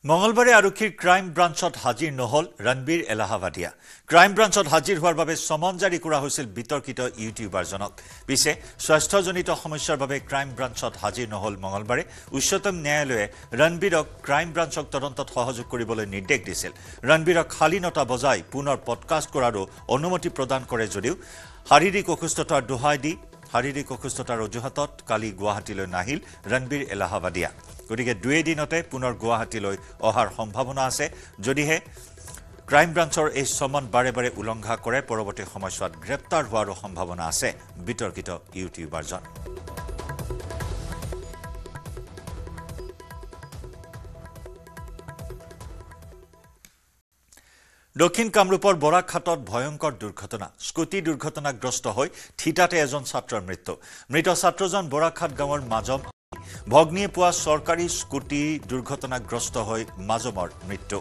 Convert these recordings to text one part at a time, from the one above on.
মঙ্গলবাৰে আৰক্ষীৰ ক্ৰাইম ব্ৰাঞ্চত হাজিৰ নহল ৰণবীৰ এলাহাবাদিয়া। ক্ৰাইম ব্ৰাঞ্চত হাজিৰ হোৱাৰ বাবে সমন জাৰি কৰা হৈছিল বিতৰ্কিত ইউটিউবাৰজনক। পিছে স্বাস্থ্যজনিত সমস্যাৰ বাবে ক্ৰাইম ব্ৰাঞ্চত হাজিৰ নহল মঙ্গলবাৰে। উচ্চতম ন্যায়ালয়ে ৰণবীৰক ক্ৰাইম ব্ৰাঞ্চক তদন্তত সহযোগ কৰিবলৈ নিৰ্দেশ দিছিল। ৰণবীৰক খালী নটা বজাই পুনৰ পডকাষ্ট কৰাৰো অনুমতি প্ৰদান কৰে যদিও শাৰীৰিক অসুস্থতাৰ দোহাই দি শাৰীৰিক অসুস্থতাৰ অজুহাতত কালি গুৱাহাটীলৈ নাহিল ৰণবীৰ এলাহাবাদিয়া। গতিকে দুই দিনতে পুনৰ গুৱাহাটীলৈ অহাৰ সম্ভাৱনা আছে। যদিহে ক্ৰাইম ব্ৰাঞ্চৰ এই সমন বাৰে বাৰে উলংঘা কৰে পৰৱৰ্তী সময়ছোৱাত গ্ৰেপ্তাৰ হোৱাৰো সম্ভাৱনা আছে বিতৰ্কিত ইউটিউবাৰজন। দক্ষিণ কামৰূপৰ বৰাঘাটত ভয়ংকৰ দুৰ্ঘটনা। স্কুটি দুৰ্ঘটনাগ্ৰস্ত হৈ থিতাতে এজন ছাত্ৰৰ মৃত্যু। মৃত ছাত্ৰজন বৰাঘাট গাঁৱৰ মাজম। ভগ্নীয়ে পোৱা চৰকাৰী স্কুটি দুৰ্ঘটনাগ্ৰস্ত হৈ মাজমৰ মৃত্যু।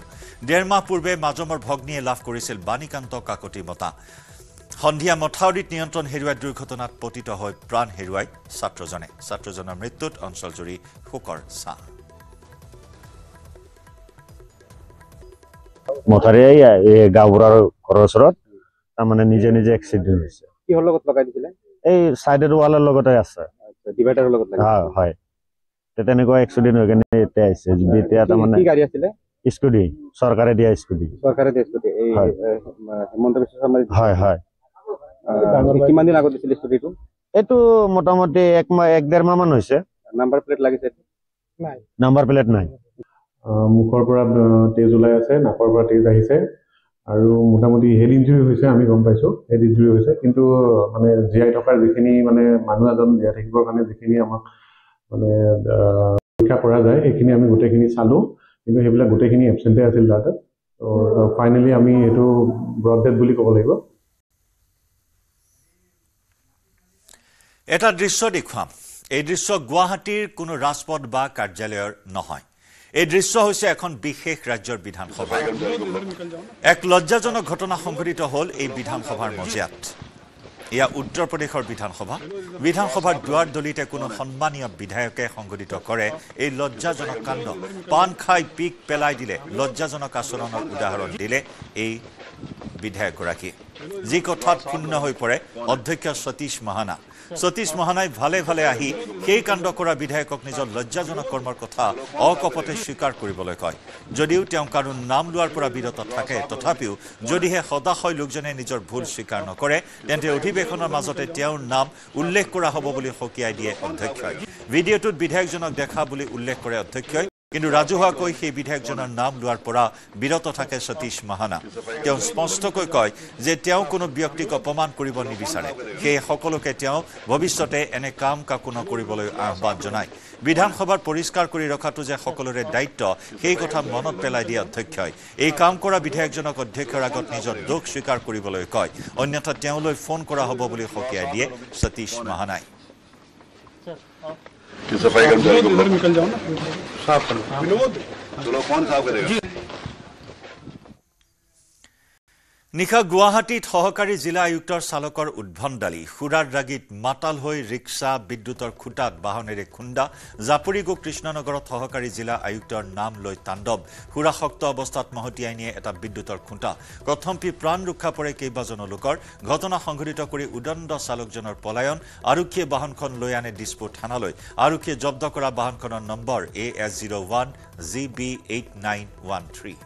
১.৫ মাহ পূৰ্বে মাজমৰ ভগ্নীয়ে লাভ কৰিছিল বাণীকান্ত কাকতি বঁটা। সন্ধিয়া মথাউৰিত নিয়ন্ত্ৰণ হেৰুৱাই দুৰ্ঘটনাত পতিত হৈ প্ৰাণ হেৰুৱাই ছাত্ৰজনে। ছাত্ৰজনৰ মৃত্যুত অঞ্চলজুৰি শোকৰ ছাঁ। মথাউৰি গাঁওবুঢ়াৰ ঘৰৰ ওচৰত তাৰমানে নিজে নিজে এক্সিডেণ্ট হৈছে। কিহৰ লগত লগাই দিছিলে? এই চাইডৰ ৱালৰ লগতে আছে, ডিভাইডাৰৰ লগত হয়। তেনেকুৱা এক্সিডেণ্ট হৈ কেনে এতিয়া আহিছে। যদি এতিয়া তাৰমানে কি গাড়ী আছিলে? স্কুটি, চৰকাৰে দিয়া স্কুটি। চৰকাৰে দিয়া স্কুটি, এই হেমন্ত বিশ্ব শৰ্মাৰ। হয়। কিমান দিন আগত দিছিল স্কুটিটো? এইটো মোটামুটি ১.৫ মাহ মান হৈছে। নাম্বাৰ প্লেট লাগিছে? নাই, নাম্বাৰ প্লেট নাই। মুখৰ পৰা তেজ ওলাই আছে, নাকৰ পৰা তেজ আহিছে আৰু মোটামুটি হেড ইঞ্জুৰি হৈছে। আমি গম পাইছো হেড ইঞ্জুৰি হৈছে, কিন্তু মানে জীয়াই থকাৰ যিখিনি মানে মানুহ এজন জীয়াই থাকিবৰ কাৰণে যিখিনি আমাক মানে পৰীক্ষা কৰা যায় সেইখিনি আমি গোটেইখিনি চালো, কিন্তু সেইবিলাক গোটেইখিনি এবচেণ্টে আছিল তাতে। তো ফাইনেলি আমি এইটো ব্ৰড ডেড বুলি ক'ব লাগিব। এটা দৃশ্য দেখুৱাম। এই দৃশ্য গুৱাহাটীৰ কোনো ৰাজপথ বা কাৰ্যালয়ৰ নহয়। এই দৃশ্য হৈছে এখন বিশেষ ৰাজ্যৰ বিধানসভা। এক লজ্জাজনক ঘটনা সংঘটিত হ'ল এই বিধানসভাৰ মজিয়াত। এয়া উত্তৰ প্ৰদেশৰ বিধানসভা। বিধানসভাৰ দুৱাৰ দলিতে কোনো সন্মানীয় বিধায়কে সংঘটিত কৰে এই লজ্জাজনক কাণ্ড। পাণ খাই পিক পেলাই দিলে, লজ্জাজনক আচৰণৰ উদাহৰণ দিলে এই বিধায়কগৰাকীয়ে। যি কথাত ক্ষুণ্ণ হৈ পৰে অধ্যক্ষ সতীশ মহানা। সতীশ মহানাই ভালে ভালে আহি সেই কাণ্ড কৰা বিধায়কক নিজৰ লজ্জাজনক কৰ্মৰ কথা অকপতে স্বীকাৰ কৰিবলৈ কয়। যদিও তেওঁ কাৰো নাম লোৱাৰ পৰা বিৰত থাকে, তথাপিও যদিহে হতাশয় লোকজনে নিজৰ ভুল স্বীকাৰ নকৰে তেন্তে অধিৱেশনৰ মাজতে তেওঁৰ নাম উল্লেখ কৰা হ'ব বুলি সকীয়াই দিয়ে অধ্যক্ষই। ভিডিঅ'টোত বিধায়কজনক দেখা বুলি উল্লেখ কৰে অধ্যক্ষই, কিন্তু ৰাজহুৱাকৈ সেই বিধায়কজনৰ নাম লোৱাৰ পৰা বিৰত থাকে সতীশ মহানা। তেওঁ স্পষ্টকৈ কয় যে তেওঁ কোনো ব্যক্তিক অপমান কৰিব নিবিচাৰে। সেয়ে সকলোকে তেওঁ ভৱিষ্যতে এনে কাম কাকো নকৰিবলৈ আহ্বান জনায়। বিধানসভাৰ পৰিষ্কাৰ কৰি ৰখাটো যে সকলোৰে দায়িত্ব সেই কথা মনত পেলাই দিয়ে অধ্যক্ষই। এই কাম কৰা বিধায়কজনক অধ্যক্ষৰ আগত নিজৰ দোষ স্বীকাৰ কৰিবলৈ কয়, অন্যথা তেওঁলৈ ফোন কৰা হ'ব বুলি সকীয়াই দিয়ে সতীশ মহানাই। सफाई कर्मचारी को उधर निकल जाओ ना, साफ करो। विनोद, चलो कौन साफ करेगा? নিশা গুৱাহাটীত সহকাৰী জিলা আয়ুক্তৰ চালকৰ উদ্ভণ্ডালি। সুৰাৰ ৰাগীত মাতাল হৈ ৰিক্সা, বিদ্যুতৰ খুঁটাত বাহনেৰে খুন্দা। জাপৰিগো কৃষ্ণনগৰত সহকাৰী জিলা আয়ুক্তৰ নাম লৈ তাণ্ডৱ। সুৰাসক্ত অৱস্থাত মহতিয়াই নিয়ে এটা বিদ্যুতৰ খুঁটা। কথম্পি প্ৰাণ ৰক্ষা পৰে কেইবাজনো লোকৰ। ঘটনা সংঘটিত কৰি উদণ্ড চালকজনৰ পলায়ন। আৰক্ষীয়ে বাহনখন লৈ আনে দিছপুৰ থানালৈ। আৰক্ষীয়ে জব্দ কৰা বাহনখনৰ নম্বৰ AS01 GB8913।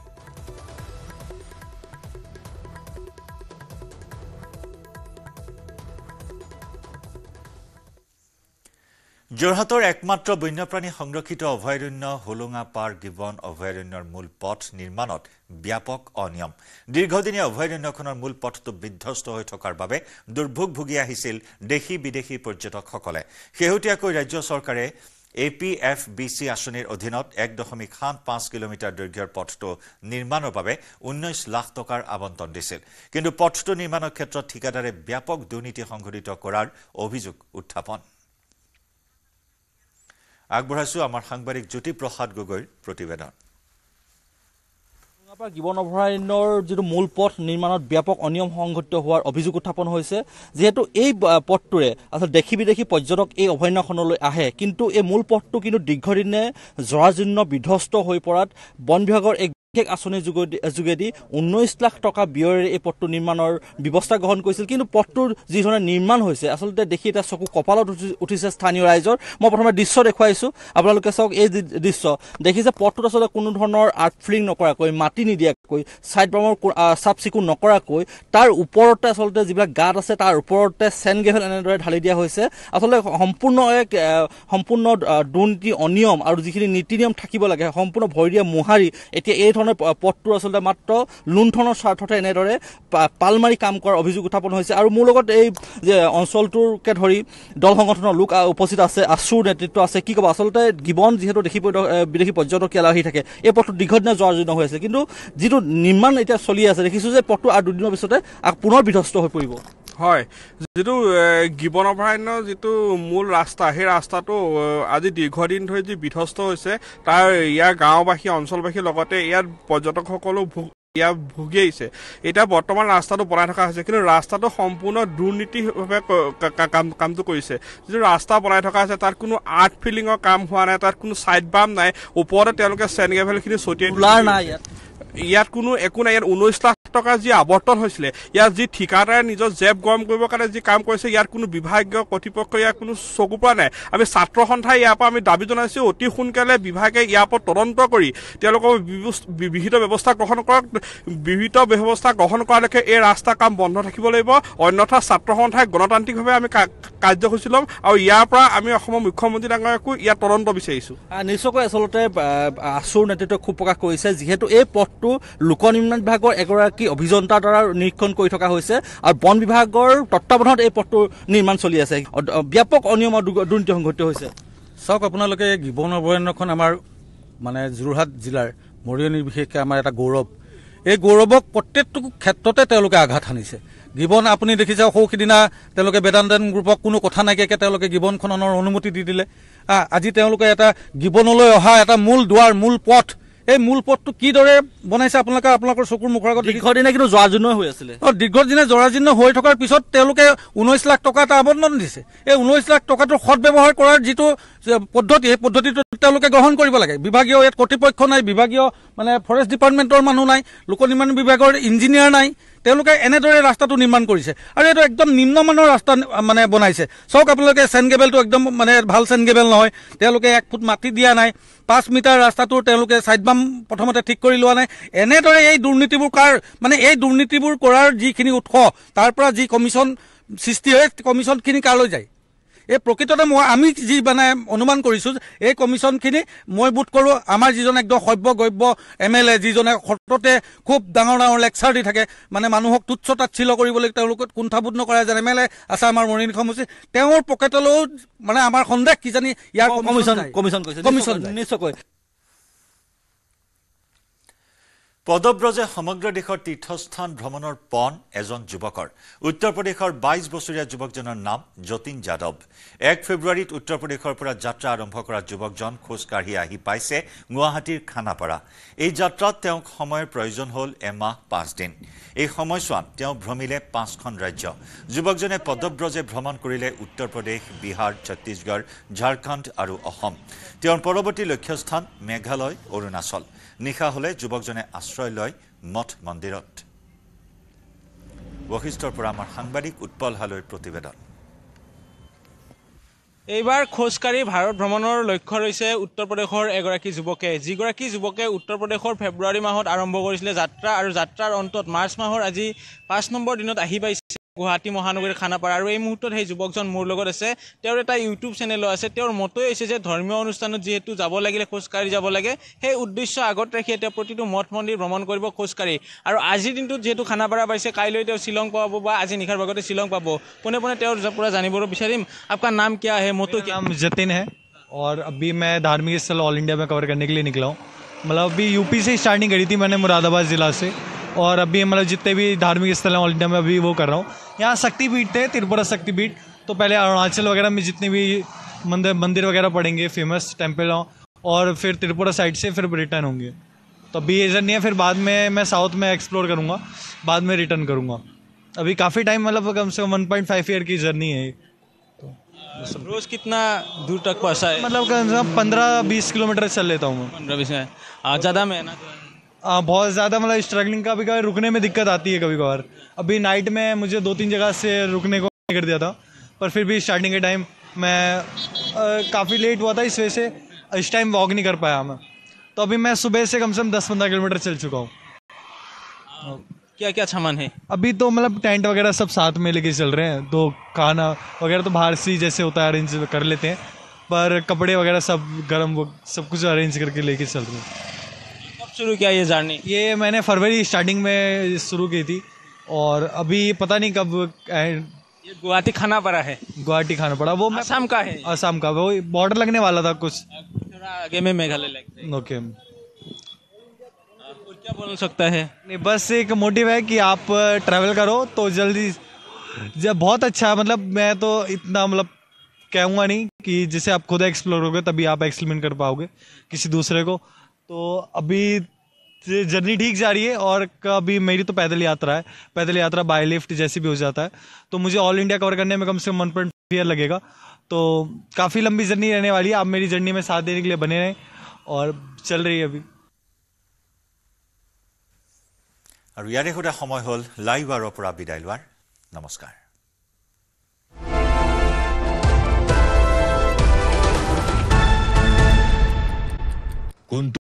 যোৰহাটৰ একমাত্ৰ বন্যপ্ৰাণী সংৰক্ষিত অভয়াৰণ্য হোলোঙা পাৰ গিবন অভয়াৰণ্যৰ মূল পথ নিৰ্মাণত ব্যাপক অনিয়ম। দীৰ্ঘদিনীয়া অভয়াৰণ্যখনৰ মূল পথটো বিধ্বস্ত হৈ থকাৰ বাবে দুৰ্ভোগ ভুগি আহিছিল দেশী বিদেশী পৰ্যটকসকলে। শেহতীয়াকৈ ৰাজ্য চৰকাৰে APFBC আঁচনিৰ অধীনত 1.75 কিলোমিটাৰ দৈৰ্ঘ্যৰ পথটো নিৰ্মাণৰ বাবে 19 লাখ টকাৰ আবণ্টন দিছিল। কিন্তু পথটো নিৰ্মাণৰ ক্ষেত্ৰত ঠিকাদাৰে ব্যাপক দুৰ্নীতি সংঘটিত কৰাৰ অভিযোগ উত্থাপন। আগবঢ়াইছো আমাৰ সাংবাদিক জ্যোতিপ্ৰসাদ গগৈৰ প্ৰতিবেদন। গিবন অভয়াৰণ্যৰ যিটো মূল পথ নিৰ্মাণত ব্যাপক অনিয়ম সংঘটিত হোৱাৰ অভিযোগ উত্থাপন হৈছে যিহেতু এই পথটোৰে আচলতে দেশী বিদেশী পৰ্যটক এই অভয়াৰণ্যখনলৈ আহে কিন্তু এই মূল পথটো কিন্তু দীৰ্ঘদিনে জৰাজীৰ্ণ বিধ্বস্ত হৈ পৰাত বন বিভাগৰ এক বিশেষ আঁচনিৰ যোগেদি 19 লাখ টকা ব্যয়েৰে এই পথটো নিৰ্মাণৰ ব্যৱস্থা গ্ৰহণ কৰিছিল কিন্তু পথটোৰ যিধৰণে নিৰ্মাণ হৈছে আচলতে দেখি এটা চকু কপালত উঠিছে স্থানীয় ৰাইজৰ মই প্ৰথমে দৃশ্য দেখুৱাইছোঁ আপোনালোকে চাওক এই দৃশ্য দেখিছে পথটোত আচলতে কোনো ধৰণৰ আৰ্ট ফিলিং নকৰাকৈ মাটি নিদিয়াকৈ ছাইড বামৰ চাফ চিকুণ নকৰাকৈ তাৰ ওপৰতে আচলতে যিবিলাক গাঁত আছে তাৰ ওপৰতে চেণ্ড গ্ৰেভেল এনেদৰে ঢালি দিয়া হৈছে আচলতে সম্পূৰ্ণ দুৰ্নীতি অনিয়ম আৰু যিখিনি নীতি নিয়ম থাকিব লাগে সম্পূৰ্ণ ভৰিৰে মোহাৰি এতিয়া এই ধৰণৰ পথটো আচলতে মাত্ৰ লুণ্ঠনৰ স্বাৰ্থতে এনেদৰে পাল মাৰি কাম কৰাৰ অভিযোগ উত্থাপন হৈছে আৰু মোৰ লগত এই যে অঞ্চলটোৰকে ধৰি দল সংগঠনৰ লোক উপস্থিত আছে আছুৰ নেতৃত্ব আছে কি ক'ব আচলতে গিবন যিহেতু বিদেশী পৰ্যটক ইয়ালৈ আহি থাকে এই পথটো দীৰ্ঘদিনীয়া জৰাজীৰ্ণ হৈ আছে কিন্তু যিটো নিৰ্মাণ এতিয়া চলি আছে দেখিছোঁ যে পথটো আৰু দুদিনৰ পিছতে পুনৰ বিধ্বস্ত হৈ পৰিব হয় যিটো গিবন অভয়াৰণ্যৰ যিটো মূল ৰাস্তা সেই ৰাস্তাটো আজি দীৰ্ঘদিন ধৰি যি বিধ্বস্ত হৈছে তাৰ ইয়াৰ গাঁওবাসী অঞ্চলবাসীৰ লগতে ইয়াৰ পৰ্যটকসকলো ইয়াৰ ভুগি আহিছে এতিয়া বৰ্তমান ৰাস্তাটো বনাই থকা হৈছে কিন্তু ৰাস্তাটো সম্পূৰ্ণ দুৰ্নীতিভাৱে কামটো কৰিছে যিটো ৰাস্তা বনাই থকা হৈছে তাত কোনো আৰ্ট ফিলিঙৰ কাম হোৱা নাই তাত কোনো চাইড বাম নাই ওপৰতে তেওঁলোকে চেণ্ড গ্ৰেভেলখিনি ছটিয়াই নাই ইয়াত কোনো একো নাই ইয়াত 19 লাখ টকা যি আৱৰ্তন হৈছিলে ইয়াত যি ঠিকাদাৰে নিজৰ জেব গৰম কৰিবৰ কাৰণে যি কাম কৰিছে ইয়াত কোনো বিভাগীয় কৰ্তৃপক্ষ ইয়াৰ কোনো চকু পৰা নাই আমি ছাত্ৰ সন্থাই ইয়াৰ পৰা আমি দাবী জনাইছোঁ অতি সোনকালে বিভাগে ইয়াৰ ওপৰত তদন্ত কৰি তেওঁলোকৰ বিহিত ব্যৱস্থা গ্ৰহণ কৰক বিহিত ব্যৱস্থা গ্ৰহণ কৰালৈকে এই ৰাস্তা কাম বন্ধ থাকিব লাগিব অন্যথা ছাত্ৰ সন্থাই গণতান্ত্ৰিকভাৱে আমি কাৰ্যসূচী ল'ম আৰু ইয়াৰ পৰা আমি অসমৰ মুখ্যমন্ত্ৰী ডাঙৰীয়াকো ইয়াৰ তদন্ত বিচাৰিছোঁ নিশ্চয়কৈ আচলতে আছুৰ নেতৃত্বই ক্ষোভ প্ৰকাশ কৰিছে যিহেতু এই পথটো লোক নিৰ্মাণ বিভাগৰ এগৰাকী অভিযন্তাৰ দ্বাৰা নিৰীক্ষণ কৰি থকা হৈছে আৰু বন বিভাগৰ তত্বাৱধানত এই পথটোৰ নিৰ্মাণ চলি আছে ব্যাপক অনিয়ম আৰু দুৰ্নীতি সংঘটিত হৈছে চাওক আপোনালোকে গিবন অভয়াৰণ্যখন আমাৰ মানে যোৰহাট জিলাৰ মৰিয়নিৰ বিশেষকৈ আমাৰ এটা গৌৰৱ এই গৌৰৱক প্ৰত্যেকটো ক্ষেত্ৰতে তেওঁলোকে আঘাত সানিছে গিবন আপুনি দেখিছে সৌসিদিনা তেওঁলোকে বেদান্তন গ্ৰুপক কোনো কথা নাইকিয়াকৈ তেওঁলোকে গিবন খননৰ অনুমতি দি দিলে আজি তেওঁলোকে এটা গিবনলৈ অহা এটা মূল দুৱাৰ মূল পথ এই মূল পথটো কিদৰে বনাইছে আপোনালোকৰ চকুৰ মুখৰ আগত দীৰ্ঘদিনে কিন্তু জৰাজীৰ্ণ হৈ আছিলে দীৰ্ঘদিনে জৰাজীৰ্ণ হৈ থকাৰ পিছত তেওঁলোকে 19 লাখ টকা এটা আবণ্টন দিছে এই 19 লাখ টকাটোৰ সদব্যৱহাৰ কৰাৰ যিটো পদ্ধতি সেই পদ্ধতিটো তেওঁলোকে গ্ৰহণ কৰিব লাগে বিভাগীয় ইয়াত কৰ্তৃপক্ষ নাই বিভাগীয় মানে ফৰেষ্ট ডিপাৰ্টমেণ্টৰ মানুহ নাই লোক নিৰ্মাণ বিভাগৰ ইঞ্জিনিয়াৰ নাই তেওঁলোকে এনেদৰে ৰাস্তাটো নিৰ্মাণ কৰিছে আৰু এইটো একদম নিম্নমানৰ ৰাস্তা মানে বনাইছে চাওক আপোনালোকে চেণ্ড গ্ৰেভেলটো একদম মানে ভাল চেণ্ড গ্ৰেভেল নহয় তেওঁলোকে 1 ফুট মাটি দিয়া নাই 5 মিটাৰ ৰাস্তাটো তেওঁলোকে ছাইড বাম প্ৰথমতে ঠিক কৰি লোৱা নাই এনেদৰে এই দুৰ্নীতিবোৰ কৰাৰ যিখিনি উৎস তাৰ পৰা যি কমিশ্যন সৃষ্টি হয় কমিশ্যনখিনি কালৈ যায় এই প্ৰকৃততে আমি যি মানে অনুমান কৰিছোঁ এই কমিশ্যনখিনি মই বোধ কৰোঁ আমাৰ যিজন একদম সভ্যগব্য MLA যিজনে সততে খুব ডাঙৰ লেকচাৰ দি থাকে মানে মানুহক তুচ্ছ তাচ্ছিল্য কৰিবলৈ তেওঁলোকে কুণ্ঠাবোধ নকৰা যেন MLA আছে আমাৰ মৰিয়নি সমষ্টি তেওঁৰ পকেটলৈও মানে আমাৰ সন্দেহ কিজানি ইয়াৰ কমিশ্যন নিশ্চয়কৈ পদব্ৰজে সমগ্ৰ দেশৰ তীৰ্থস্থান ভ্ৰমণৰ পণ এজন যুৱকৰ উত্তৰ প্ৰদেশৰ 22 বছৰীয়া যুৱকজনৰ নাম যতীন যাদৱ 1 ফেব্ৰুৱাৰীত উত্তৰ প্ৰদেশৰ পৰা যাত্ৰা আৰম্ভ কৰা যুৱকজন খোজকাঢ়ি আহি পাইছে গুৱাহাটীৰ খানাপাৰা এই যাত্ৰাত তেওঁক সময়ৰ প্ৰয়োজন হ'ল এমাহ 5 দিন এই সময়ছোৱাত তেওঁ ভ্ৰমিলে 5খন ৰাজ্য যুৱকজনে পদব্ৰজে ভ্ৰমণ কৰিলে উত্তৰ প্ৰদেশ বিহাৰ ছত্তীশগড় ঝাৰখণ্ড আৰু অসম তেওঁৰ পৰৱৰ্তী লক্ষ্যস্থান মেঘালয় অৰুণাচল নিশা হলে যুৱকজনে আশ্ৰয় লয় মঠ মন্দিৰত বশিষ্ঠৰ পৰা আমাৰ সাংবাদিক উৎপল হালৈৰ প্ৰতিবেদন এইবাৰ খোজকাঢ়ি ভাৰত ভ্ৰমণৰ লক্ষ্য ৰৈছে উত্তৰ প্ৰদেশৰ এগৰাকী যুৱকে যিগৰাকী যুৱকে উত্তৰ প্ৰদেশৰ ফেব্ৰুৱাৰী মাহত আৰম্ভ কৰিছিলে যাত্ৰা আৰু যাত্ৰাৰ অন্তত মাৰ্চ মাহৰ আজি 5 নম্বৰ দিনত আহি পাইছে গুৱাহাটী মহানগৰীৰ খানাপাৰা আৰু এই মুহূৰ্তত সেই যুৱকজন মোৰ লগত আছে তেওঁৰ এটা ইউটিউব চেনেলো আছে তেওঁৰ মতই হৈছে যে ধৰ্মীয় অনুষ্ঠানত যেহেতু যাব লাগিলে খোজকাঢ়ি যাব লাগে সেই উদ্দেশ্য আগত ৰাখি তেওঁ প্ৰতিটো মঠ মন্দিৰ ভ্ৰমণ কৰিব খোজকাঢ়ি আৰু আজিৰ দিনটোত যেহেতু খানাপাৰা পাইছে কাইলৈ তেওঁ শ্বিলং পাব বা আজি নিশাৰ ভাগতে শ্বিলং পাব পোনে পোনে তেওঁৰ পৰা জানিবলৈ বিচাৰিম আপোনাৰ নাম কি है मोतो क्या नाम जतिन है और अभी मैं धार्मिक स्थल ऑल इंडिया में कवर करने के लिए निकला हूँ मतलब अभी यूपी से स्टार्टिंग करी थी मैंने मुरादाबाद ज़िला से और अभी मतलब जितने भी धार्मिक स्थल हैं ऑल इंडिया में अभी वो कर रहा हूँ यहाँ शक्तिपीठ थे त्रिपुरा शक्तिपीठ तो पहले अरुणाचल वगैरह में जितने भी मंदिर वगैरह पड़ेंगे फेमस टेम्पल और फिर त्रिपुरा साइड से फिर रिटर्न होंगे तो अभी ये जर्नी है, फिर बाद में मैं साउथ में एक्सप्लोर करूँगा, बाद में रिटर्न करूँगा। अभी काफ़ी टाइम मतलब कम से कम 1.5 ईयर की जर्नी है। रोज कितना दूर तक पहुँचा है? मतलब कम से कम 15-20 किलोमीटर चल लेता हूँ मैं। 15-20 में ज़्यादा मेहनत है। बहुत ज़्यादा मतलब स्ट्रगलिंग का भी कभी रुकने में दिक्कत आती है कभी कभार। अभी नाइट में मुझे 2-3 जगह से रुकने को कर दिया था, पर फिर भी स्टार्टिंग के टाइम मैं काफ़ी लेट हुआ था, इस वजह से इस टाइम वॉक नहीं कर पाया मैं। तो अभी मैं सुबह से कम 10-15 किलोमीटर चल चुका हूँ। क्या क्या सामान है? अभी तो मतलब टेंट वगैरह सब साथ में लेके चल रहे हैं, तो खाना वगैरह तो बाहर से जैसे होता है अरेंज कर लेते हैं, पर कपड़े वगैरह सब गर्म वो सब कुछ अरेंज करके लेके चल रहे हैं। कब शुरू किया ये जर्नी? ये मैंने फरवरी स्टार्टिंग में शुरू की थी, और अभी पता नहीं कब ये गुवाहाटी खाना पड़ा है। गुवाहाटी खाना पड़ा। वो असम का है? असम का, वो बॉर्डर लगने वाला था कुछ, थोड़ा आगे में मेघालय लगता है। ओके। और क्या बोल सकता है? नहीं, बस एक मोटिव है कि आप ट्रैवल करो तो जल्दी, जब बहुत अच्छा, मतलब मैं तो इतना मतलब कहूँगा नहीं कि जिसे आप खुद एक्सप्लोर करोगे तभी आप एक्सप्लेन कर पाओगे किसी दूसरे को। तो अभी जर्नी ठीक जा रही है, और कभी मेरी तो पैदल यात्रा है, पैदल यात्रा बाय लिफ्ट जैसी भी हो जाता है, तो मुझे ऑल इंडिया कवर करने में कम से कम 1.5 ईयर लगेगा। तो काफ़ी लंबी जर्नी रहने वाली है। आप मेरी जर्नी में साथ देने के लिए बने रहें, और चल रही है अभी। আৰু ইয়াৰে সৈতে সময় হ'ল লাইভ আৰৰ পৰা বিদায় লোৱাৰ। নমস্কাৰ।